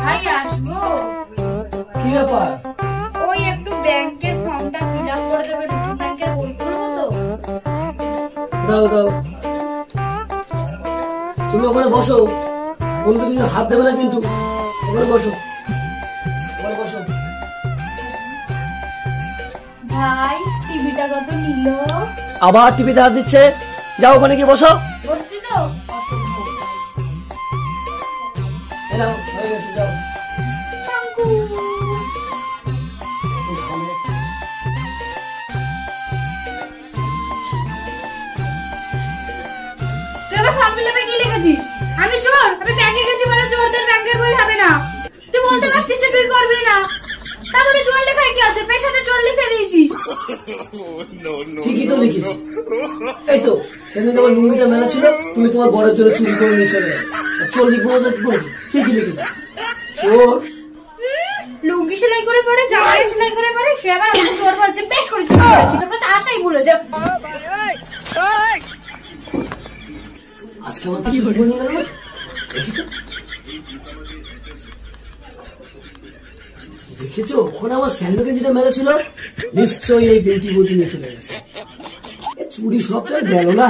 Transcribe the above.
ভাই আসবো? কি ব্যাপার? ওই একটু ব্যাংকের ফর্মটা ফিল আপ করে দেবে, নতুন ব্যাংকের বই করবো তো। দাও দাও, তুমি ওখানে বসো, বন্ধু কিন্তু হাত দেবে না কিন্তু। ওখানে বসো, ওখানে বসো। ভাই টিভিটা কত নিল? আবার টিভিতে হাত দিচ্ছে, যাও ওখানে গিয়ে বসো। বসছি তো। এলাও, হয়ে গেছে, যাও। তুই আবার ফর্ম ফিল আপে কি লিখেছিস? আমি চোর? আমি ব্যাংকে গেছি বলে চোরদের ব্যাংকের বই হবে না? তুই বলতে পারতিস যে তুই করবি না, তারপরে চোর লেখায় কি আছে? পেশাতে চোর লিখে দিয়েছিস। ঠিকই তো লিখেছি। এই তো সেদিন আমার লুঙ্গিটা মেলা ছিল, তুমি তোমার বড়ের জন্য চুরি করে নিয়ে চলে গেলে। চোর লিখবো না কি করেছি? ঠিকই লিখেছি, চোর। লুঙ্গি সেলাই করে পরে, জামা সেলাই করে পরে, সে আবার আমাকে চোর বলছে। বেশ করে চুরি করেছি, তোমরা তো আশাই ভুলে যাও। আজকে আমার কি বলে গেল? দেখেছো ওখানে আমার স্যান্ডো গেঞ্জিটা মেরেছিল, নিশ্চয়ই এই বেটি বটি নিয়ে চলে গেছে। চুরি সবটাই গেল না।